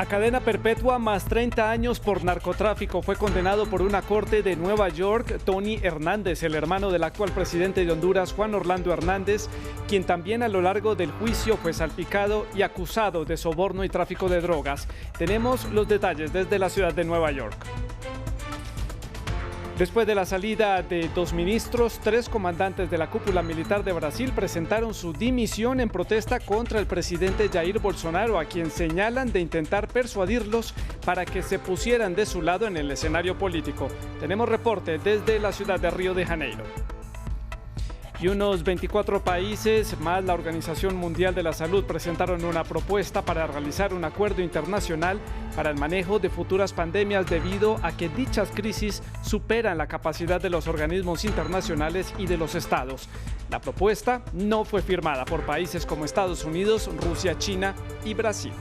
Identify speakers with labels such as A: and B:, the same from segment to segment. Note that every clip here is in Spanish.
A: cadena perpetua más 30 años por narcotráfico. Fue condenado por una corte de Nueva York Tony Hernández, el hermano del actual presidente de Honduras, Juan Orlando Hernández, quien también a lo largo del juicio fue salpicado y acusado de soborno y tráfico de drogas. Tenemos los detalles desde la ciudad de Nueva York. Después de la salida de 2 ministros, 3 comandantes de la cúpula militar de Brasil presentaron su dimisión en protesta contra el presidente Jair Bolsonaro, a quien señalan de intentar persuadirlos para que se pusieran de su lado en el escenario político. Tenemos reporte desde la ciudad de Río de Janeiro. Y unos 24 países más la Organización Mundial de la Salud presentaron una propuesta para realizar un acuerdo internacional para el manejo de futuras pandemias debido a que dichas crisis superan la capacidad de los organismos internacionales y de los estados. La propuesta no fue firmada por países como Estados Unidos, Rusia, China y Brasil.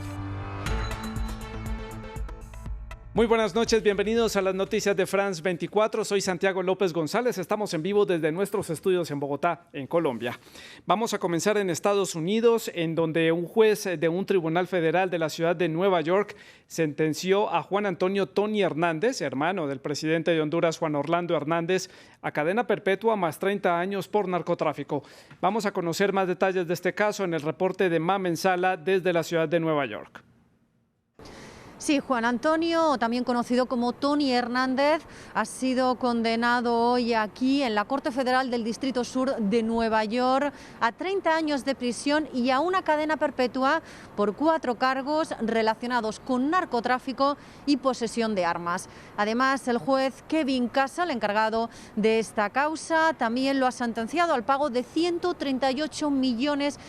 A: Muy buenas noches, bienvenidos a las noticias de France 24. Soy Santiago López González, estamos en vivo desde nuestros estudios en Bogotá, en Colombia. Vamos a comenzar en Estados Unidos, en donde un juez de un tribunal federal de la ciudad de Nueva York sentenció a Juan Antonio Tony Hernández, hermano del presidente de Honduras, Juan Orlando Hernández, a cadena perpetua más 30 años por narcotráfico. Vamos a conocer más detalles de este caso en el reporte de Mamen Sala desde la ciudad de Nueva York.
B: Sí, Juan Antonio, también conocido como Tony Hernández, ha sido condenado hoy aquí en la Corte Federal del Distrito Sur de Nueva York a 30 años de prisión y a una cadena perpetua por 4 cargos relacionados con narcotráfico y posesión de armas. Además, el juez Kevin Castle, encargado de esta causa, también lo ha sentenciado al pago de 138,5 millones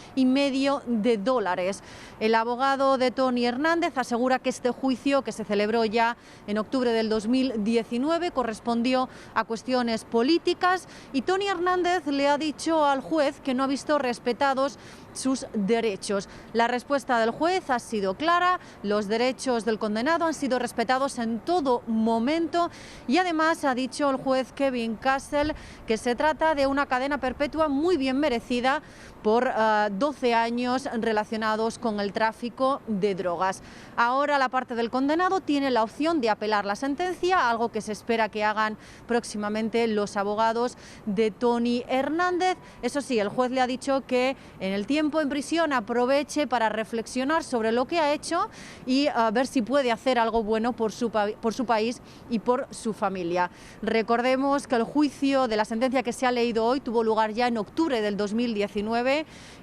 B: de dólares. El abogado de Tony Hernández asegura que este juicio, que se celebró ya en octubre del 2019, correspondió a cuestiones políticas y Tony Hernández le ha dicho al juez que no ha visto respetados sus derechos. La respuesta del juez ha sido clara, los derechos del condenado han sido respetados en todo momento y además ha dicho el juez Kevin Castle que se trata de una cadena perpetua muy bien merecida por 12 años relacionados con el tráfico de drogas. Ahora la parte del condenado tiene la opción de apelar la sentencia, algo que se espera que hagan próximamente los abogados de Tony Hernández. Eso sí, el juez le ha dicho que en el tiempo en prisión aproveche para reflexionar sobre lo que ha hecho y ver si puede hacer algo bueno por su país y por su familia. Recordemos que el juicio de la sentencia que se ha leído hoy tuvo lugar ya en octubre del 2019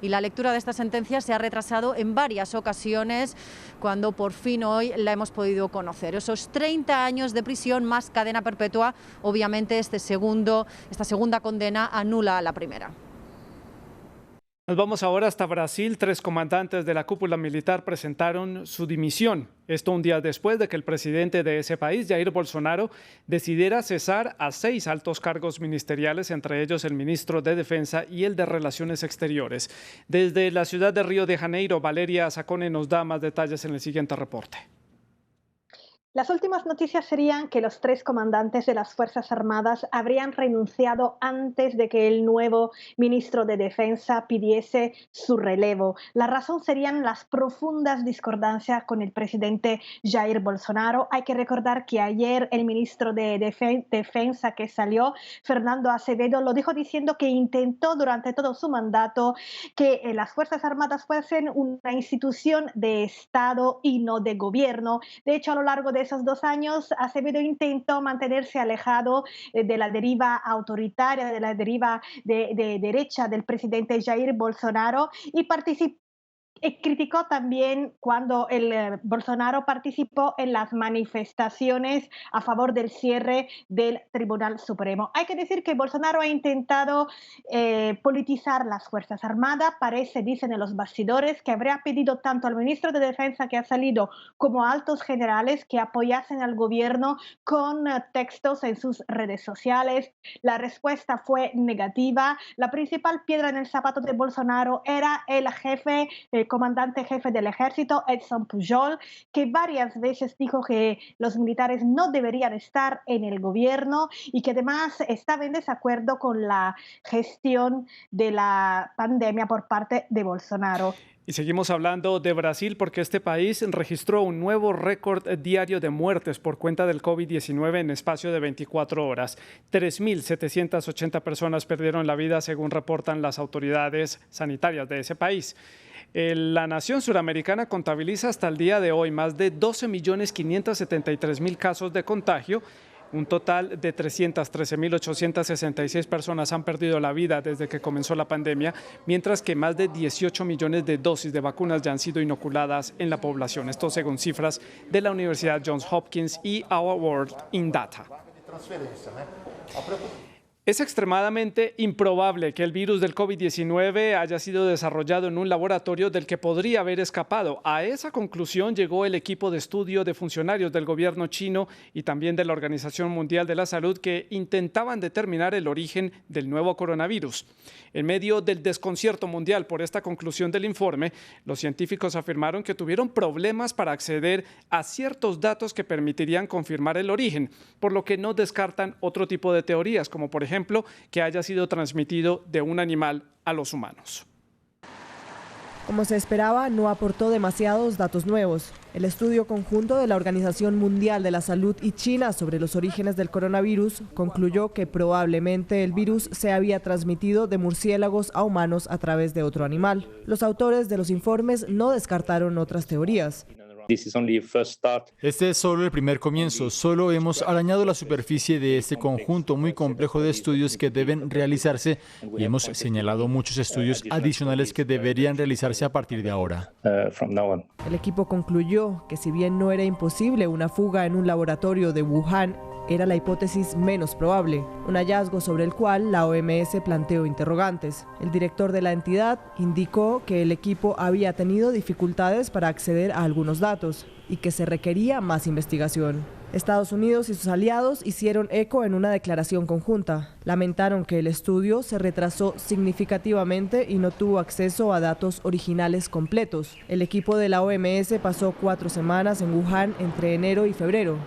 B: y la lectura de esta sentencia se ha retrasado en varias ocasiones, cuando por fin hoy la hemos podido conocer. Esos 30 años de prisión más cadena perpetua, obviamente esta segunda condena anula la primera.
A: Nos vamos ahora hasta Brasil. 3 comandantes de la cúpula militar presentaron su dimisión. Esto un día después de que el presidente de ese país, Jair Bolsonaro, decidiera cesar a 6 altos cargos ministeriales, entre ellos el ministro de Defensa y el de Relaciones Exteriores. Desde la ciudad de Río de Janeiro, Valeria Zacone nos da más detalles en el siguiente reporte.
C: Las últimas noticias serían que los 3 comandantes de las Fuerzas Armadas habrían renunciado antes de que el nuevo ministro de Defensa pidiese su relevo. La razón serían las profundas discordancias con el presidente Jair Bolsonaro. Hay que recordar que ayer el ministro de Defensa que salió, Fernando Acevedo, lo dijo diciendo que intentó durante todo su mandato que las Fuerzas Armadas fuesen una institución de Estado y no de gobierno. De hecho, a lo largo de esos 2 años, Acevedo intentó mantenerse alejado de la deriva autoritaria, de la deriva de derecha del presidente Jair Bolsonaro y criticó también cuando Bolsonaro participó en las manifestaciones a favor del cierre del Tribunal Supremo. Hay que decir que Bolsonaro ha intentado politizar las Fuerzas Armadas. Dicen en los bastidores, que habría pedido tanto al ministro de Defensa que ha salido como a altos generales que apoyasen al gobierno con textos en sus redes sociales. La respuesta fue negativa. La principal piedra en el zapato de Bolsonaro era el jefe el comandante jefe del ejército, Edson Pujol, que varias veces dijo que los militares no deberían estar en el gobierno y que además estaba en desacuerdo con la gestión de la pandemia por parte de Bolsonaro.
A: Y seguimos hablando de Brasil porque este país registró un nuevo récord diario de muertes por cuenta del COVID-19 en espacio de 24 horas. 3.780 personas perdieron la vida según reportan las autoridades sanitarias de ese país. La nación suramericana contabiliza hasta el día de hoy más de 12.573.000 casos de contagio. Un total de 313.866 personas han perdido la vida desde que comenzó la pandemia, mientras que más de 18 millones de dosis de vacunas ya han sido inoculadas en la población. Esto según cifras de la Universidad Johns Hopkins y Our World in Data. Es extremadamente improbable que el virus del COVID-19 haya sido desarrollado en un laboratorio del que podría haber escapado. A esa conclusión llegó el equipo de estudio de funcionarios del gobierno chino y también de la Organización Mundial de la Salud que intentaban determinar el origen del nuevo coronavirus. En medio del desconcierto mundial por esta conclusión del informe, los científicos afirmaron que tuvieron problemas para acceder a ciertos datos que permitirían confirmar el origen, por lo que no descartan otro tipo de teorías, como por ejemplo, que haya sido transmitido de un animal a los humanos.
D: Como se esperaba, no aportó demasiados datos nuevos. El estudio conjunto de la Organización Mundial de la Salud y China sobre los orígenes del coronavirus concluyó que probablemente el virus se había transmitido de murciélagos a humanos a través de otro animal. Los autores de los informes no descartaron otras teorías.
E: Este es solo el primer comienzo, solo hemos arañado la superficie de este conjunto muy complejo de estudios que deben realizarse y hemos señalado muchos estudios adicionales que deberían realizarse a partir de ahora.
D: El equipo concluyó que si bien no era imposible una fuga en un laboratorio de Wuhan, era la hipótesis menos probable, un hallazgo sobre el cual la OMS planteó interrogantes. El director de la entidad indicó que el equipo había tenido dificultades para acceder a algunos datos y que se requería más investigación. Estados Unidos y sus aliados hicieron eco en una declaración conjunta. Lamentaron que el estudio se retrasó significativamente y no tuvo acceso a datos originales completos. El equipo de la OMS pasó 4 semanas en Wuhan entre enero y febrero,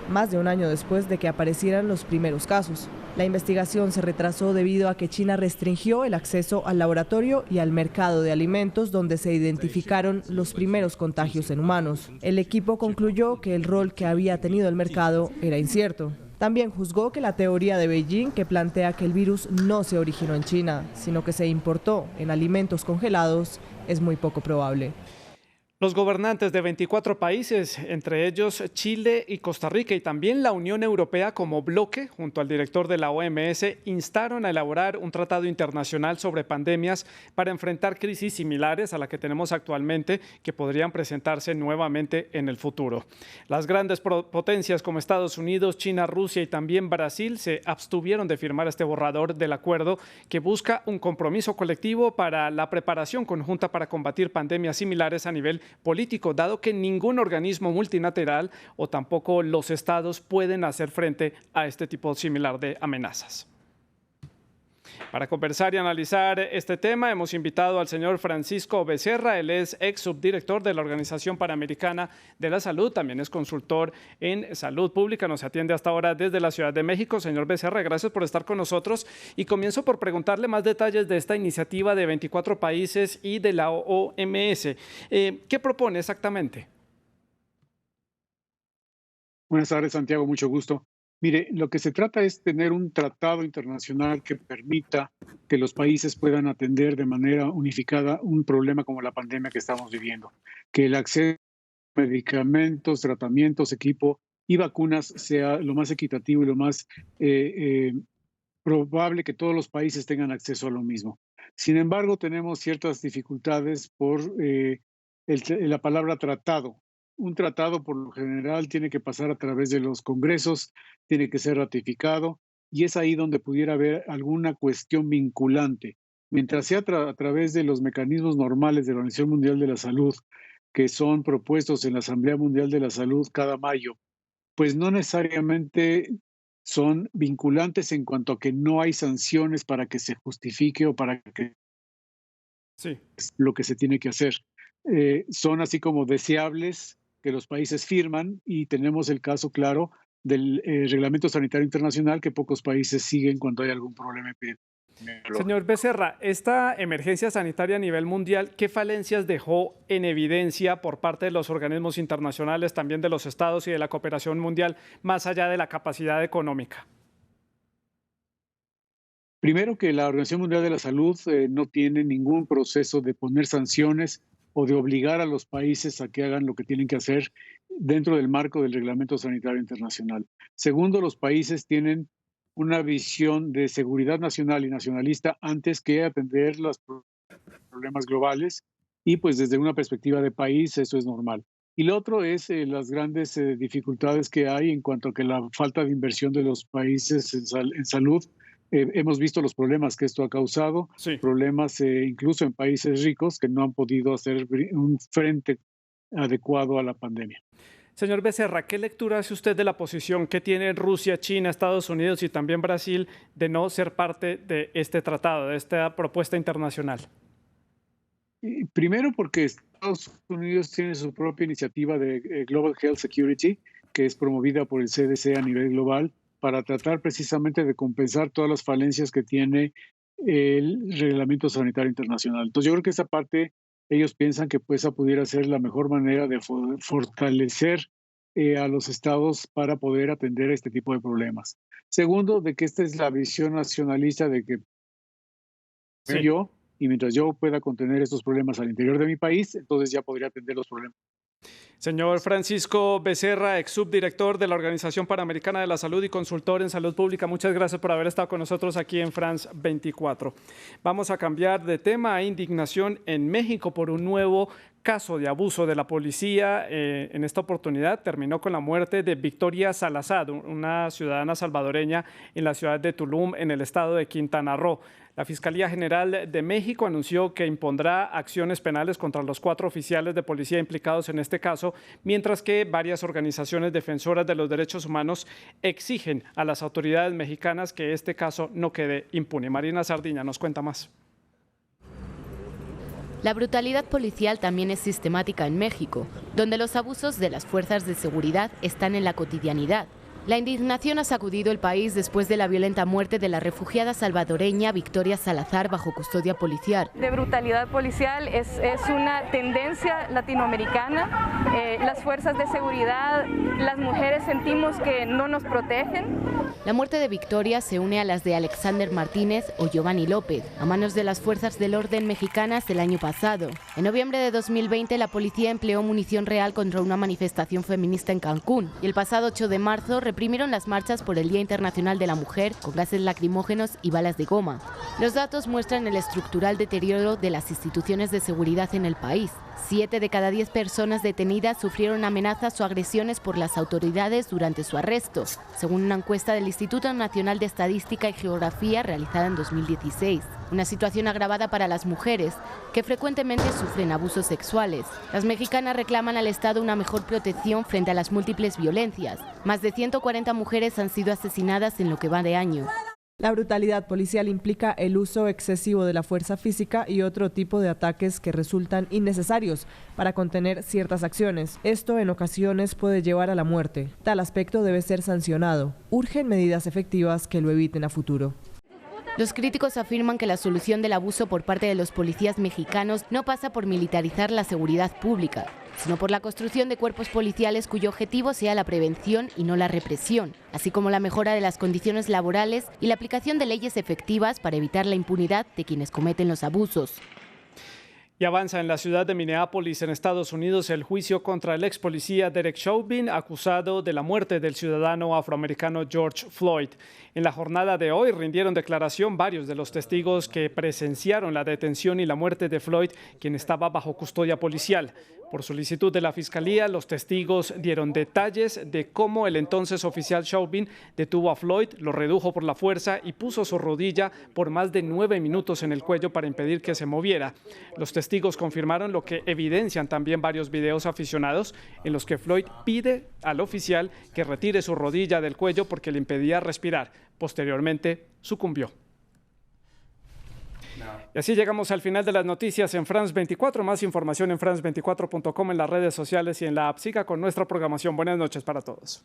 D: más de un año después de que aparecieran los primeros casos. La investigación se retrasó debido a que China restringió el acceso al laboratorio y al mercado de alimentos donde se identificaron los primeros contagios en humanos. El equipo concluyó que el rol que había tenido el mercado era incierto. También juzgó que la teoría de Beijing, que plantea que el virus no se originó en China, sino que se importó en alimentos congelados, es muy poco probable.
A: Los gobernantes de 24 países, entre ellos Chile y Costa Rica y también la Unión Europea como bloque, junto al director de la OMS, instaron a elaborar un tratado internacional sobre pandemias para enfrentar crisis similares a la que tenemos actualmente que podrían presentarse nuevamente en el futuro. Las grandes potencias como Estados Unidos, China, Rusia y también Brasil se abstuvieron de firmar este borrador del acuerdo que busca un compromiso colectivo para la preparación conjunta para combatir pandemias similares a nivel político, dado que ningún organismo multilateral o tampoco los estados pueden hacer frente a este tipo similar de amenazas. Para conversar y analizar este tema hemos invitado al señor Francisco Becerra. Él es ex subdirector de la Organización Panamericana de la Salud, también es consultor en salud pública, nos atiende hasta ahora desde la Ciudad de México. Señor Becerra, gracias por estar con nosotros y comienzo por preguntarle más detalles de esta iniciativa de 24 países y de la OMS. ¿Qué propone exactamente?
F: Buenas tardes, Santiago, mucho gusto. Mire, lo que se trata es tener un tratado internacional que permita que los países puedan atender de manera unificada un problema como la pandemia que estamos viviendo. Que el acceso a medicamentos, tratamientos, equipo y vacunas sea lo más equitativo y lo más probable que todos los países tengan acceso a lo mismo. Sin embargo, tenemos ciertas dificultades por la palabra tratado. Un tratado, por lo general, tiene que pasar a través de los congresos, tiene que ser ratificado, y es ahí donde pudiera haber alguna cuestión vinculante. Mientras sea a través de los mecanismos normales de la Organización Mundial de la Salud, que son propuestos en la Asamblea Mundial de la Salud cada mayo, pues no necesariamente son vinculantes en cuanto a que no hay sanciones para que se justifique o para que
A: Sí.
F: es lo que se tiene que hacer. son así como deseables que los países firman, y tenemos el caso claro del Reglamento Sanitario Internacional que pocos países siguen cuando hay algún problema epidemiológico.
A: Señor Becerra, esta emergencia sanitaria a nivel mundial, ¿qué falencias dejó en evidencia por parte de los organismos internacionales, también de los estados y de la cooperación mundial, más allá de la capacidad económica?
F: Primero, que la Organización Mundial de la Salud no tiene ningún proceso de poner sanciones o de obligar a los países a que hagan lo que tienen que hacer dentro del marco del Reglamento Sanitario Internacional. Segundo, los países tienen una visión de seguridad nacional y nacionalista antes que atender los problemas globales, y pues desde una perspectiva de país eso es normal. Y lo otro es las grandes dificultades que hay en cuanto a que la falta de inversión de los países en salud. Hemos visto los problemas que esto ha causado, sí. Problemas incluso en países ricos que no han podido hacer un frente adecuado a la pandemia.
A: Señor Becerra, ¿qué lectura hace usted de la posición que tienen Rusia, China, Estados Unidos y también Brasil de no ser parte de este tratado, de esta propuesta internacional?
F: Primero, porque Estados Unidos tiene su propia iniciativa de Global Health Security, que es promovida por el CDC a nivel global, para tratar precisamente de compensar todas las falencias que tiene el Reglamento Sanitario Internacional. Entonces yo creo que esa parte, ellos piensan que esa pudiera ser la mejor manera de fortalecer a los estados para poder atender este tipo de problemas. Segundo, de que esta es la visión nacionalista de que sí. Yo, y mientras yo pueda contener estos problemas al interior de mi país, entonces ya podría atender los problemas.
A: Señor Francisco Becerra, ex subdirector de la Organización Panamericana de la Salud y consultor en salud pública, muchas gracias por haber estado con nosotros aquí en France 24. Vamos a cambiar de tema. Hay indignación en México por un nuevo caso de abuso de la policía. En esta oportunidad terminó con la muerte de Victoria Salazar, una ciudadana salvadoreña en la ciudad de Tulum, en el estado de Quintana Roo. La Fiscalía General de México anunció que impondrá acciones penales contra los 4 oficiales de policía implicados en este caso, mientras que varias organizaciones defensoras de los derechos humanos exigen a las autoridades mexicanas que este caso no quede impune. Marina Sardiña nos cuenta más.
G: La brutalidad policial también es sistemática en México, donde los abusos de las fuerzas de seguridad están en la cotidianidad. La indignación ha sacudido el país después de la violenta muerte de la refugiada salvadoreña Victoria Salazar bajo custodia policial.
H: De brutalidad policial es una tendencia latinoamericana. Las fuerzas de seguridad, las mujeres sentimos que no nos protegen.
G: La muerte de Victoria se une a las de Alexander Martínez o Giovanni López, a manos de las fuerzas del orden mexicanas el año pasado. En noviembre de 2020 la policía empleó munición real contra una manifestación feminista en Cancún y el pasado 8 de marzo reprimieron las marchas por el Día Internacional de la Mujer con gases lacrimógenos y balas de goma. Los datos muestran el estructural deterioro de las instituciones de seguridad en el país. 7 de cada 10 personas detenidas sufrieron amenazas o agresiones por las autoridades durante su arresto, según una encuesta del Instituto Nacional de Estadística y Geografía realizada en 2016. Una situación agravada para las mujeres, que frecuentemente sufren abusos sexuales. Las mexicanas reclaman al Estado una mejor protección frente a las múltiples violencias. Más de 140 mujeres han sido asesinadas en lo que va de año.
D: La brutalidad policial implica el uso excesivo de la fuerza física y otro tipo de ataques que resultan innecesarios para contener ciertas acciones. Esto en ocasiones puede llevar a la muerte. Tal aspecto debe ser sancionado. Urgen medidas efectivas que lo eviten a futuro.
G: Los críticos afirman que la solución del abuso por parte de los policías mexicanos no pasa por militarizar la seguridad pública, sino por la construcción de cuerpos policiales cuyo objetivo sea la prevención y no la represión, así como la mejora de las condiciones laborales y la aplicación de leyes efectivas para evitar la impunidad de quienes cometen los abusos.
A: Y avanza en la ciudad de Minneapolis, en Estados Unidos, el juicio contra el ex policía Derek Chauvin, acusado de la muerte del ciudadano afroamericano George Floyd. En la jornada de hoy rindieron declaración varios de los testigos que presenciaron la detención y la muerte de Floyd, quien estaba bajo custodia policial. Por solicitud de la Fiscalía, los testigos dieron detalles de cómo el entonces oficial Chauvin detuvo a Floyd, lo redujo por la fuerza y puso su rodilla por más de 9 minutos en el cuello para impedir que se moviera. Los testigos confirmaron lo que evidencian también varios videos aficionados en los que Floyd pide al oficial que retire su rodilla del cuello porque le impedía respirar. Posteriormente, sucumbió. Y así llegamos al final de las noticias en France 24. Más información en france24.com, en las redes sociales y en la app. Siga con nuestra programación. Buenas noches para todos.